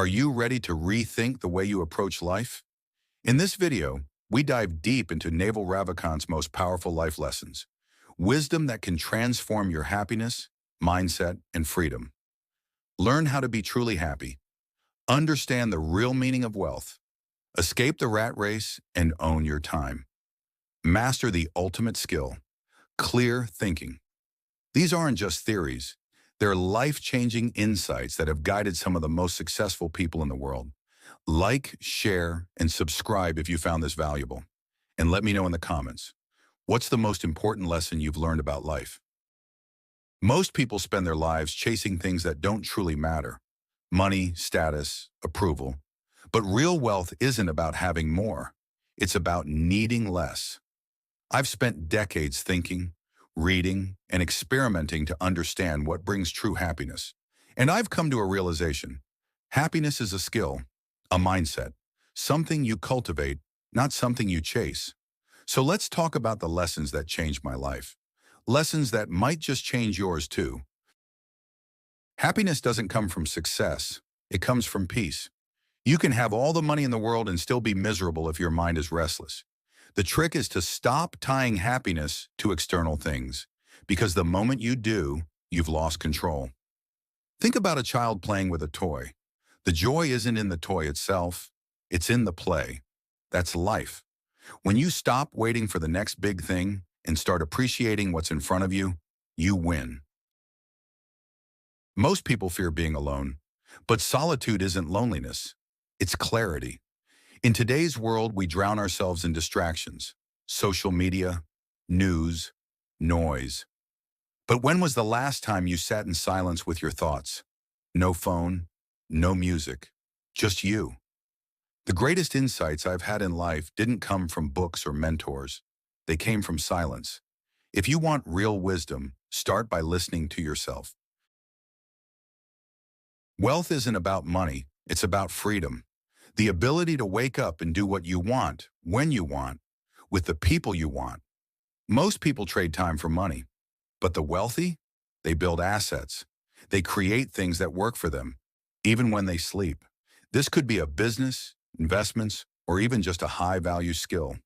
Are you ready to rethink the way you approach life? In this video, we dive deep into Naval Ravikant's most powerful life lessons, wisdom that can transform your happiness, mindset, and freedom. Learn how to be truly happy, understand the real meaning of wealth, escape the rat race, and own your time. Master the ultimate skill, clear thinking. These aren't just theories. They're life-changing insights that have guided some of the most successful people in the world. Like, share, and subscribe if you found this valuable. And let me know in the comments, what's the most important lesson you've learned about life? Most people spend their lives chasing things that don't truly matter. Money, status, approval. But real wealth isn't about having more. It's about needing less. I've spent decades thinking, reading, and experimenting to understand what brings true happiness. And I've come to a realization. Happiness is a skill, a mindset, something you cultivate, not something you chase. So let's talk about the lessons that changed my life. Lessons that might just change yours too. Happiness doesn't come from success. It comes from peace. You can have all the money in the world and still be miserable if your mind is restless. The trick is to stop tying happiness to external things, because the moment you do, you've lost control. Think about a child playing with a toy. The joy isn't in the toy itself, it's in the play. That's life. When you stop waiting for the next big thing and start appreciating what's in front of you, you win. Most people fear being alone, but solitude isn't loneliness, it's clarity. In today's world, we drown ourselves in distractions, social media, news, noise. But when was the last time you sat in silence with your thoughts? No phone, no music, just you. The greatest insights I've had in life didn't come from books or mentors. They came from silence. If you want real wisdom, start by listening to yourself. Wealth isn't about money, it's about freedom. The ability to wake up and do what you want, when you want, with the people you want. Most people trade time for money, but the wealthy, they build assets. They create things that work for them, even when they sleep. This could be a business, investments, or even just a high-value skill.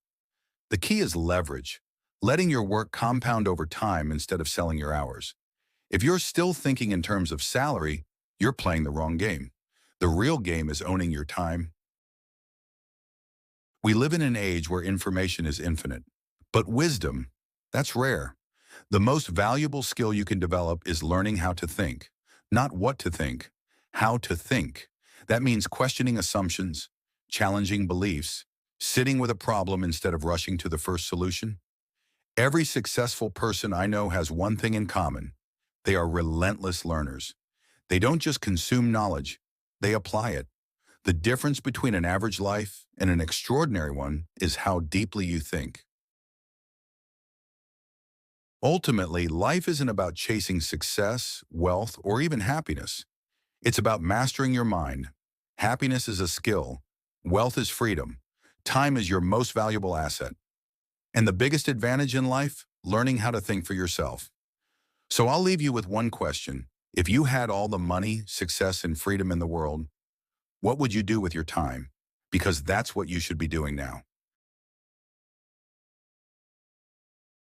The key is leverage, letting your work compound over time instead of selling your hours. If you're still thinking in terms of salary, you're playing the wrong game. The real game is owning your time. We live in an age where information is infinite, but wisdom, that's rare. The most valuable skill you can develop is learning how to think. Not what to think, how to think. That means questioning assumptions, challenging beliefs, sitting with a problem instead of rushing to the first solution. Every successful person I know has one thing in common. They are relentless learners. They don't just consume knowledge, they apply it. The difference between an average life and an extraordinary one is how deeply you think. Ultimately, life isn't about chasing success, wealth, or even happiness. It's about mastering your mind. Happiness is a skill. Wealth is freedom. Time is your most valuable asset. And the biggest advantage in life? Learning how to think for yourself. So I'll leave you with one question. If you had all the money, success, and freedom in the world, what would you do with your time? Because that's what you should be doing now.